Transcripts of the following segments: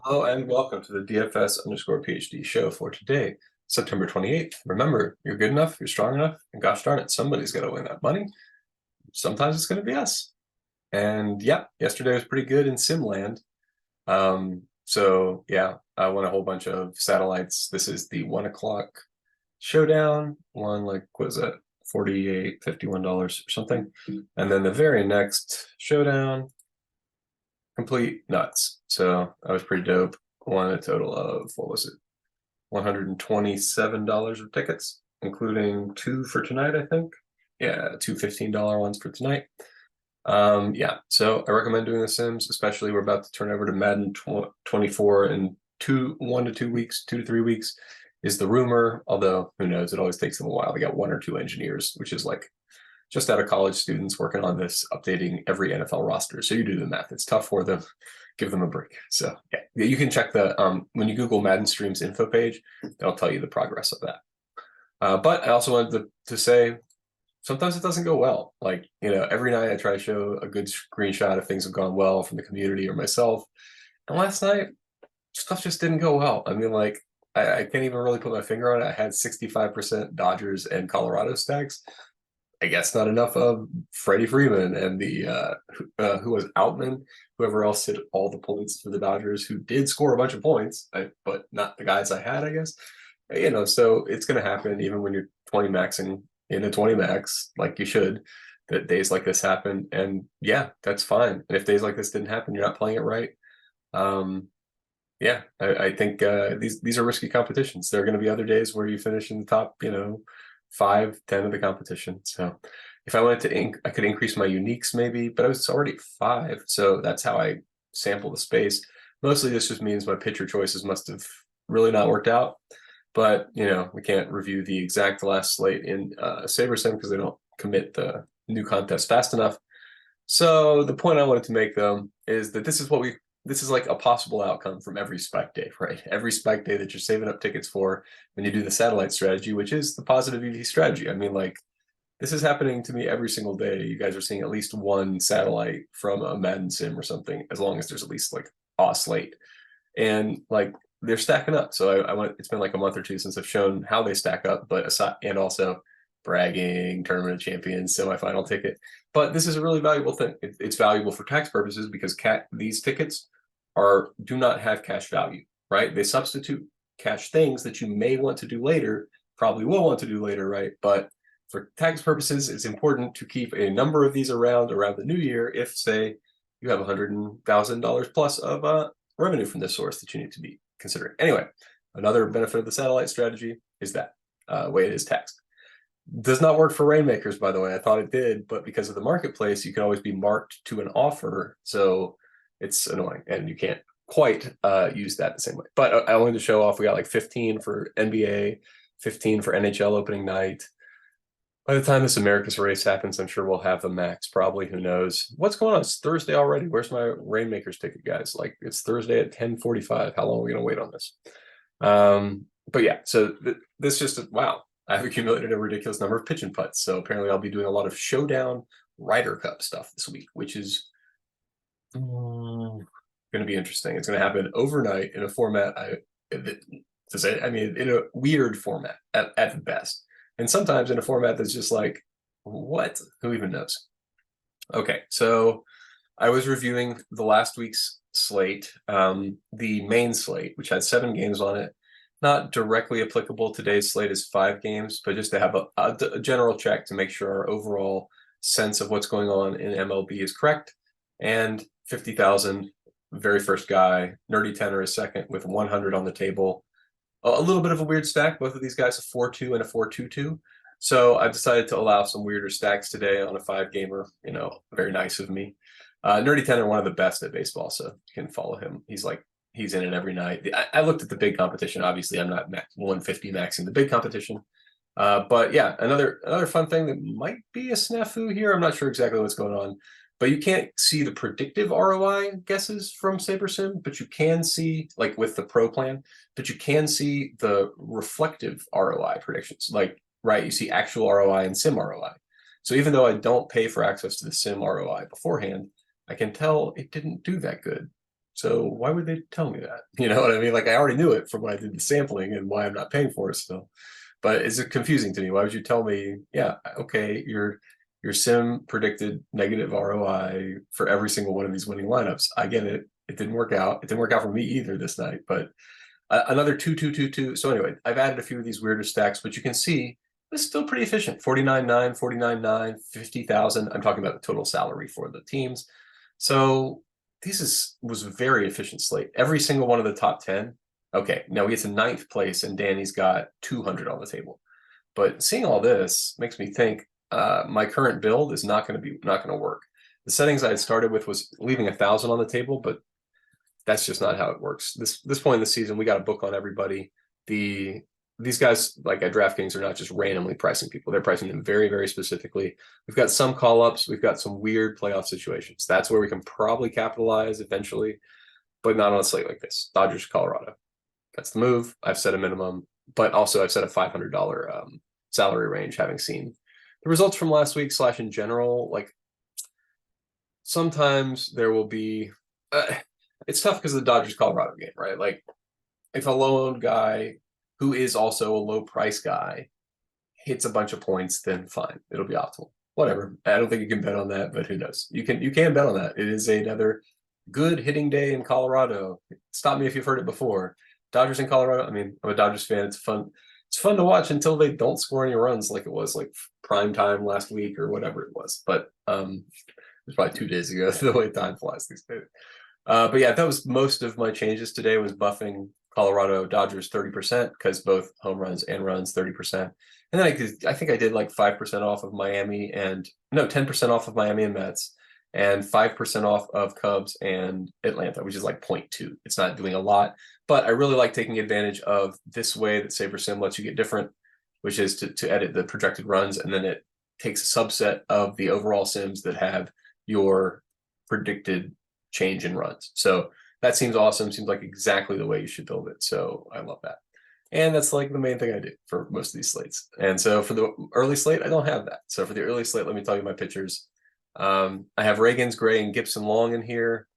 Hello and welcome to the DFS_PhD show for today, September 28th. Remember, you're good enough, you're strong enough, and gosh darn it, somebody's got to win that money. Sometimes it's going to be us. And yeah, yesterday was pretty good in Simland. So yeah, I won a whole bunch of satellites. This is the 1 o'clock showdown. Won like, what was that? $48, $51 or something. And then the very next showdown, complete nuts. So that was pretty dope. Won a total of, what was it? $127 of tickets, including two for tonight, I think. Yeah, two $15 ones for tonight. Yeah, so I recommend doing the Sims, especially we're about to turn over to Madden 24 in 1 to 2 weeks, 2 to 3 weeks is the rumor, although who knows, it always takes them a while. They got 1 or 2 engineers, which is like just out of college students working on this, updating every NFL roster. So you do the math. It's tough for them. Give them a break. So yeah, you can check the when you Google Madden Streams info page, it'll tell you the progress of that. But I also wanted to say sometimes it doesn't go well. Like, every night I try to show a good screenshot of things have gone well from the community or myself. And last night, stuff just didn't go well. I mean, like, I can't even really put my finger on it. I had 65% Dodgers and Colorado stacks. I guess not enough of Freddie Freeman and the who was Outman, whoever else hit all the points for the Dodgers, who did score a bunch of points, but not the guys I had, I guess. So it's going to happen even when you're 20 maxing in a 20 max, like you should, that days like this happen. And yeah, that's fine. And if days like this didn't happen, you're not playing it right. Yeah, I think these are risky competitions. There are going to be other days where you finish in the top, 5, 10 of the competition. So if I wanted to, I could increase my uniques maybe, but I was already at 5. So that's how I sample the space. Mostly this just means my pitcher choices must have really not worked out. But, we can't review the exact last slate in SaberSim because they don't commit the new contest fast enough. So the point I wanted to make, though, is that this is like a possible outcome from every spec day, right? Every spec day that you're saving up tickets for when you do the satellite strategy, which is the positive EV strategy. I mean, like, this is happening to me every single day. You guys are seeing at least one satellite from a Madden sim or something, as long as there's at least like a slate. And like, they're stacking up. So I went, it's been like a month or two since I've shown how they stack up, but aside, and also bragging, tournament of champions, semifinal ticket. But this is a really valuable thing. It's valuable for tax purposes because these tickets do not have cash value, right? They substitute cash things that you may want to do later, probably will want to do later, right? But for tax purposes, it's important to keep a number of these around the new year if, say, you have $100,000 plus of revenue from this source that you need to be considering. Anyway, another benefit of the satellite strategy is that way it is taxed. Does not work for rainmakers, by the way. I thought it did, but because of the marketplace, you can always be marked to an offer. So it's annoying, and you can't quite use that the same way. But I wanted to show off. We got like 15 for NBA, 15 for NHL opening night. By the time this America's race happens, I'm sure we'll have the max, probably. Who knows? What's going on? It's Thursday already. Where's my Rainmakers ticket, guys? Like, it's Thursday at 10:45. How long are we going to wait on this? But yeah, so this just, wow. I've accumulated a ridiculous number of pitch and putts. So apparently I'll be doing a lot of Showdown Ryder Cup stuff this week, which is going to be interesting. It's going to happen overnight in a format, in a weird format at the best. And sometimes in a format that's just like, what? Who even knows? Okay, so I was reviewing the last week's slate, the main slate, which had 7 games on it. Not directly applicable. Today's slate is 5 games, but just to have a general check to make sure our overall sense of what's going on in MLB is correct. And 50,000, very first guy. Nerdy Tenor is second with 100 on the table. A little bit of a weird stack. Both of these guys, a 4-2 and a 4-2-2. So I decided to allow some weirder stacks today on a 5-gamer. Very nice of me. Nerdy Tenor, one of the best at baseball, so you can follow him. He's in it every night. I looked at the big competition. Obviously, I'm not 150 maxing the big competition. But yeah, another fun thing that might be a snafu here. I'm not sure exactly what's going on. But you can't see the predictive ROI guesses from SaberSim, but you can see, like with the Pro plan, but you can see the reflective ROI predictions. Like, right, you see actual ROI and Sim ROI. So even though I don't pay for access to the Sim ROI beforehand, I can tell it didn't do that good. So why would they tell me that? You know what I mean? Like I already knew it from when I did the sampling and why I'm not paying for it still. But is it confusing to me? Why would you tell me, yeah, okay, your sim predicted negative ROI for every single one of these winning lineups. I get it. It didn't work out. It didn't work out for me either this night, but another 2-2-2-2. So anyway, I've added a few of these weirder stacks, but you can see it's still pretty efficient. 49.9, 49.9, 50,000. I'm talking about the total salary for the teams. So was a very efficient slate. Every single one of the top 10. Okay, now we get to ninth place, and Danny's got 200 on the table. But seeing all this makes me think my current build is not going to work. The settings I had started with was leaving 1,000 on the table, but that's just not how it works. This point in the season, we got a book on everybody. These guys, like at DraftKings, are not just randomly pricing people. They're pricing them very, very specifically. We've got some call-ups. We've got some weird playoff situations. That's where we can probably capitalize eventually, but not on a slate like this. Dodgers, Colorado. That's the move. I've set a minimum, but also I've set a $500 salary range, having seen the results from last week / in general. Like sometimes there will be it's tough because of the Dodgers Colorado game, right? Like if a low-owned guy who is also a low price guy hits a bunch of points, then fine, it'll be optimal. Whatever. I don't think you can bet on that, but who knows? You can bet on that. It is another good hitting day in Colorado. Stop me if you've heard it before. Dodgers in Colorado. I mean, I'm a Dodgers fan. It's fun. It's fun to watch until they don't score any runs like it was like prime time last week or whatever it was. But it was probably 2 days ago, the way time flies these days. But yeah, that was most of my changes today, was buffing Colorado Dodgers 30% because both home runs and runs 30%. And then I think I did like 5% off of Miami 10% off of Miami and Mets, and 5% off of Cubs and Atlanta, which is like 0.2. It's not doing a lot, but I really like taking advantage of this way that SaberSim lets you get different, which is to edit the projected runs, and then it takes a subset of the overall sims that have your predicted change in runs. So that seems awesome. Seems like exactly the way you should build it. So I love that. And that's like the main thing I do for most of these slates. And so for the early slate, I don't have that. So for the early slate, let me tell you my pitchers. I have Ragans, Gray, and Gipson-Long in here.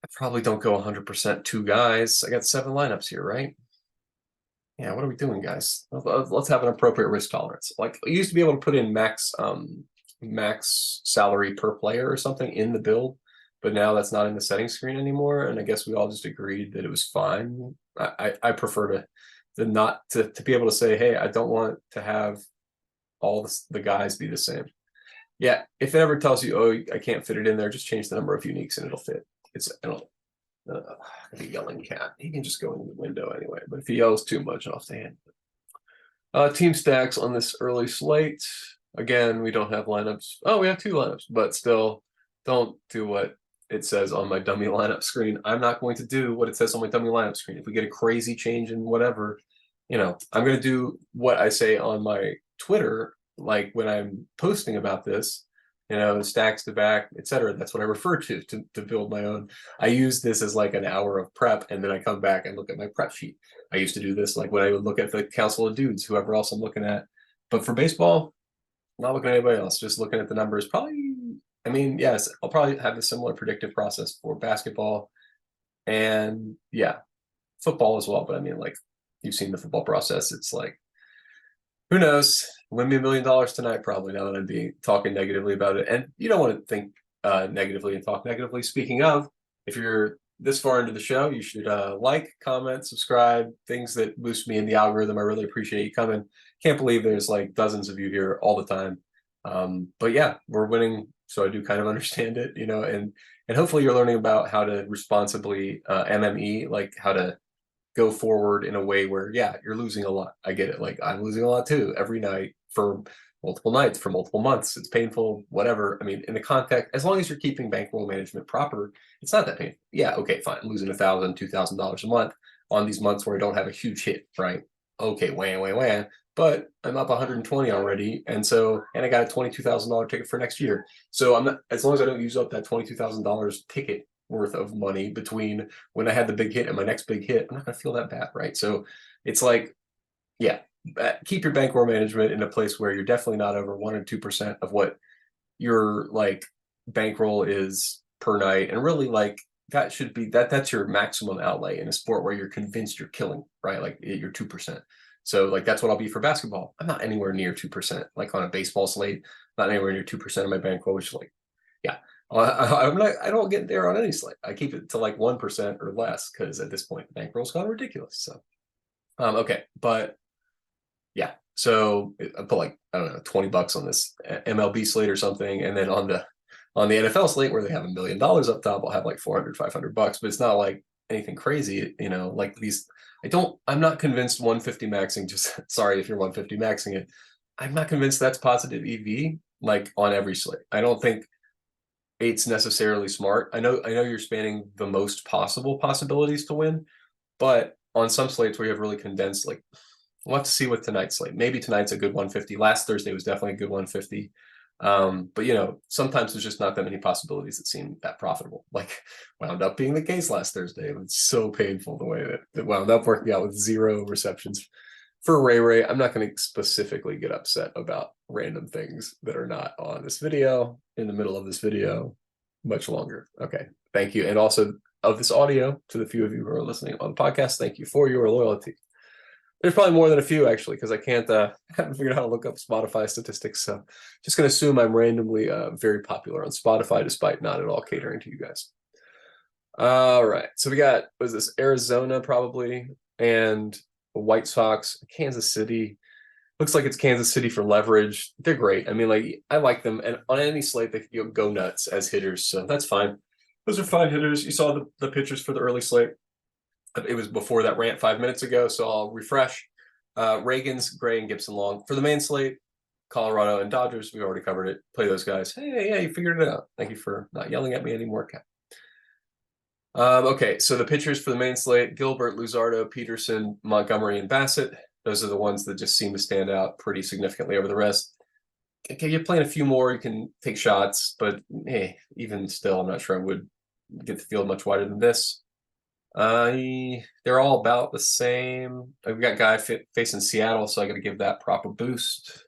I probably don't go 100% two guys. I got 7 lineups here, right? Yeah, what are we doing, guys? Let's have an appropriate risk tolerance. Like I used to be able to put in max salary per player or something in the build, but now that's not in the settings screen anymore. And I guess we all just agreed that it was fine. I prefer to not to be able to say, hey, I don't want to have all the guys be the same. Yeah, if it ever tells you, oh, I can't fit it in there, just change the number of uniques and it'll fit. The yelling cat. He can just go in the window anyway, but if he yells too much, I'll have to handle it. Team stacks on this early slate. Again, we don't have lineups. Oh, we have 2 lineups, but still, don't do what it says on my dummy lineup screen. I'm not going to do what it says on my dummy lineup screen. If we get a crazy change in whatever, I'm going to do what I say on my Twitter, like when I'm posting about this, stacks to back, etc. That's what I refer to build my own. I use this as like an hour of prep, and then I come back and look at my prep sheet. I used to do this like when I would look at the Council of Dudes, whoever else I'm looking at. But for baseball, not looking at anybody else, just looking at the numbers. Yes, I'll probably have a similar predictive process for basketball and football as well. But like you've seen the football process. It's like, who knows? Win me $1 million tonight, probably, now that I'm talking negatively about it. And you don't want to think negatively and talk negatively. Speaking of, if you're this far into the show, you should like, comment, subscribe, things that boost me in the algorithm. I really appreciate you coming. Can't believe there's like dozens of you here all the time. But yeah, we're winning, so I do kind of understand it, and hopefully you're learning about how to responsibly MME, like how to go forward in a way where, you're losing a lot. I get it. Like I'm losing a lot too every night for multiple nights, for multiple months. It's painful, whatever. I mean, in the context, as long as you're keeping bankroll management proper, it's not that painful. Yeah, okay, fine. Losing $1,000, $2,000 a month on these months where I don't have a huge hit, right? Okay, wham. But I'm up 120 already, and I got a $22,000 ticket for next year. So I'm not, as long as I don't use up that $22,000 ticket worth of money between when I had the big hit and my next big hit, I'm not gonna feel that bad, right? So it's like, keep your bankroll management in a place where you're definitely not over 1 or 2% of what your like bankroll is per night, and really like that should be that's your maximum outlay in a sport where you're convinced you're killing, right? Like you're 2%. So like that's what I'll be for basketball. I'm not anywhere near 2%. Like on a baseball slate, not anywhere near 2% of my bankroll, which is like, yeah. I'm not. I don't get there on any slate. I keep it to like 1% or less because at this point the bankroll's gone ridiculous. So, okay, but yeah. So I put like, I don't know, $20 on this MLB slate or something, and then on the NFL slate where they have $1 million up top, I'll have like 400, $500, but it's not like anything crazy, like these. I'm not convinced 150 maxing, just sorry if you're 150 maxing it. I'm not convinced that's positive EV like on every slate. I don't think eight's necessarily smart. I know you're spanning the most possible possibilities to win, but on some slates where you have really condensed, like we'll have to see with tonight's slate. Maybe tonight's a good 150. Last Thursday was definitely a good 150. But sometimes there's just not that many possibilities that seem that profitable. Like wound up being the case last Thursday. It was so painful the way that it wound up working out with 0 receptions for Ray. I'm not going to specifically get upset about random things that are not on this video in the middle of this video much longer. Okay, thank you. And also of this audio, to the few of you who are listening on the podcast, thank you for your loyalty. There's probably more than a few, actually, because I haven't figured out how to look up Spotify statistics. So just going to assume I'm randomly very popular on Spotify, despite not at all catering to you guys. All right. So we got, what is this, Arizona probably, and White Sox, Kansas City. Looks like it's Kansas City for leverage. They're great. I mean, like, I like them. And on any slate, they can go nuts as hitters. So that's fine. Those are fine hitters. You saw the pitchers for the early slate. It was before that rant 5 minutes ago, so I'll refresh. Ragans, Gray, and Gipson-Long. For the main slate, Colorado and Dodgers, we already covered it. Play those guys. Hey, yeah, you figured it out. Thank you for not yelling at me anymore, Cap. Okay, so the pitchers for the main slate, Gilbert, Luzardo, Peterson, Montgomery, and Bassit. Those are the ones that just seem to stand out pretty significantly over the rest. Okay, you're playing a few more, you can take shots, but hey, even still, I'm not sure I would get the field much wider than this. They're all about the same. I've got guy facing Seattle, so I got to give that prop a boost.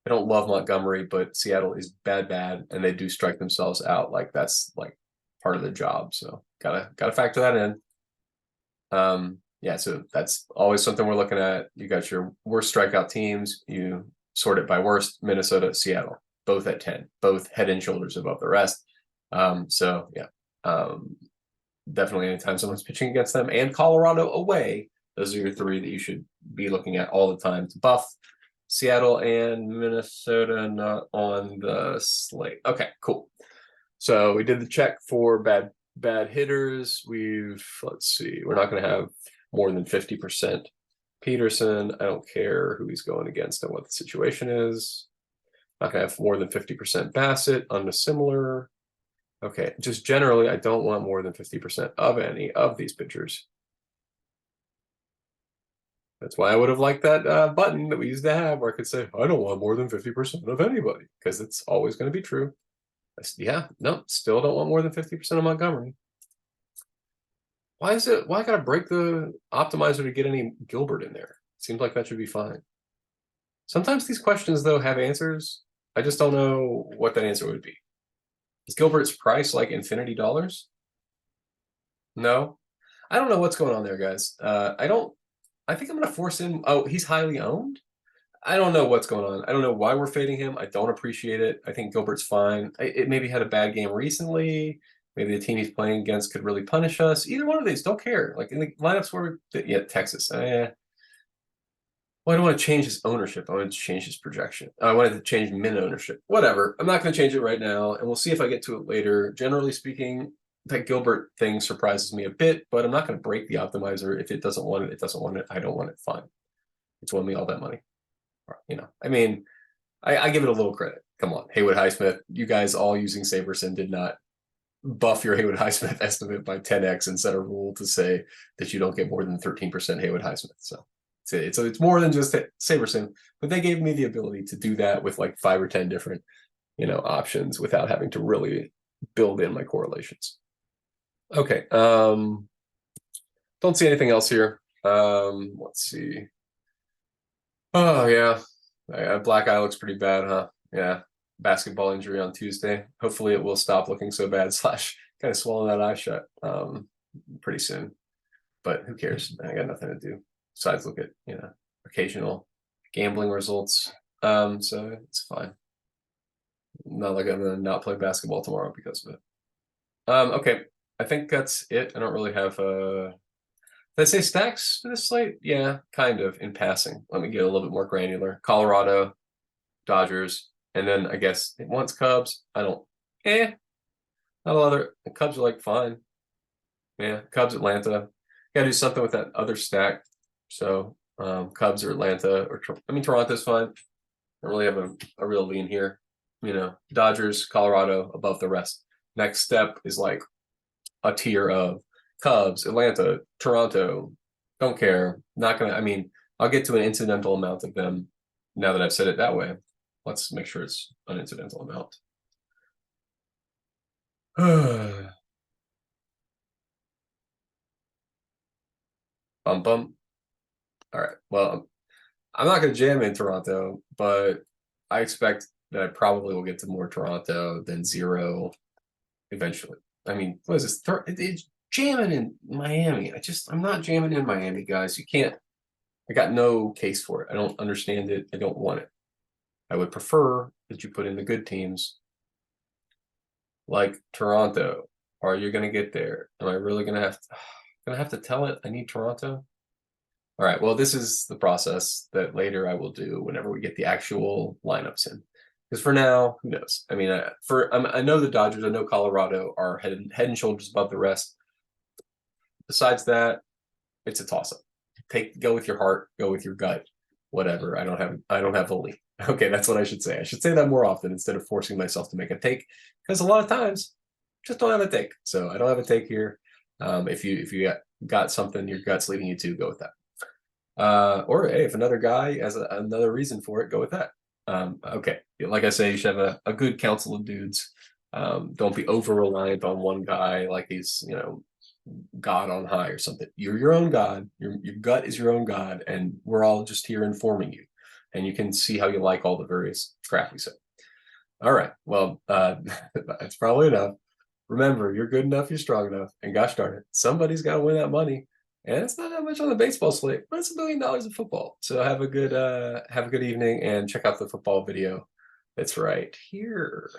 I don't love Montgomery, but Seattle is bad, and they do strike themselves out. Like that's like part of the job, so gotta factor that in. Yeah, so that's always something we're looking at. You got your worst strikeout teams. You sort it by worst: Minnesota, Seattle, both at 10, both head and shoulders above the rest. So yeah. Definitely anytime someone's pitching against them, and Colorado away, those are your 3 that you should be looking at all the time to buff. Seattle and Minnesota not on the slate. Okay, cool. So we did the check for bad hitters. Let's see, we're not going to have more than 50% Peterson. I don't care who he's going against and what the situation is. Not going to have more than 50% Bassit on the similar. Okay, just generally, I don't want more than 50% of any of these pitchers. That's why I would have liked that button that we used to have where I could say, I don't want more than 50% of anybody, because it's always going to be true. Yeah, no, still don't want more than 50% of Montgomery. Why I got to break the optimizer to get any Gilbert in there? Seems like that should be fine. Sometimes these questions, though, have answers. I just don't know what that answer would be. Is Gilbert's price like infinity dollars? No, I don't know what's going on there, guys. I think I'm going to force him. Oh, he's highly owned. I don't know what's going on. I don't know why we're fading him. I don't appreciate it. I think Gilbert's fine. It maybe had a bad game recently. Maybe the team he's playing against could really punish us. Either one of these, don't care. Like in the lineups where Texas. Well, I don't want to change his ownership. I want to change his projection. I wanted to change min ownership. Whatever. I'm not going to change it right now, and we'll see if I get to it later. Generally speaking, that Gilbert thing surprises me a bit, but I'm not going to break the optimizer. If it doesn't want it, it doesn't want it. I don't want it. Fine. It's won me all that money. I mean, I give it a little credit. Come on, Haywood Highsmith. You guys all using Saberson did not buff your Haywood Highsmith estimate by 10x and set a rule to say that you don't get more than 13% Haywood Highsmith. So it's more than just Saberson, but they gave me the ability to do that with like 5 or 10 different, options without having to really build in my correlations. Okay. Don't see anything else here. Let's see. Oh yeah. Black eye looks pretty bad, huh? Yeah. Basketball injury on Tuesday. Hopefully it will stop looking so bad / kind of swallowing that eye shut pretty soon. But who cares? I got nothing to do besides look at occasional gambling results. So it's fine. Not like I'm gonna not play basketball tomorrow because of it. Okay, I think that's it. I don't really have did I say stacks for this slate? Yeah, kind of in passing. Let me get a little bit more granular. Colorado, Dodgers, and then I guess once Cubs. I don't not a lot of the Cubs are like fine. Yeah, Cubs, Atlanta. Gotta do something with that other stack. So Cubs or Atlanta or Toronto's fine. I don't really have a real lean here. Dodgers, Colorado above the rest. Next step is like a tier of Cubs, Atlanta, Toronto. Don't care. Not gonna. I'll get to an incidental amount of them now that I've said it that way. Let's make sure it's an incidental amount. Bum bum. All right. Well, I'm not going to jam in Toronto, but I expect that I probably will get to more Toronto than zero eventually. What is this? It's jamming in Miami. I'm not jamming in Miami, guys. You can't. I got no case for it. I don't understand it. I don't want it. I would prefer that you put in the good teams like Toronto. Are you going to get there? Am I really going to have to tell it I need Toronto? All right, well, this is the process that later I will do whenever we get the actual lineups in. Because for now, who knows? I know the Dodgers, I know Colorado are head and shoulders above the rest. Besides that, it's a toss-up. Go with your heart, go with your gut, whatever. I don't have a lean. Okay, that's what I should say. I should say that more often instead of forcing myself to make a take, because a lot of times just don't have a take. So I don't have a take here. If you got something your gut's leading you to, go with that. Or hey, if another guy has another reason for it, go with that. Okay, like I say, you should have a good council of dudes. Don't be over reliant on one guy like he's God on high or something. You're your own God. Your gut is your own God, and we're all just here informing you, and you can see how you like all the various crap we say. All right, well, that's probably enough. Remember, you're good enough, you're strong enough, and gosh darn it, somebody's got to win that money. And it's not that much on the baseball slate, but it's $1 billion of football. So have a good evening and check out the football video that's right here.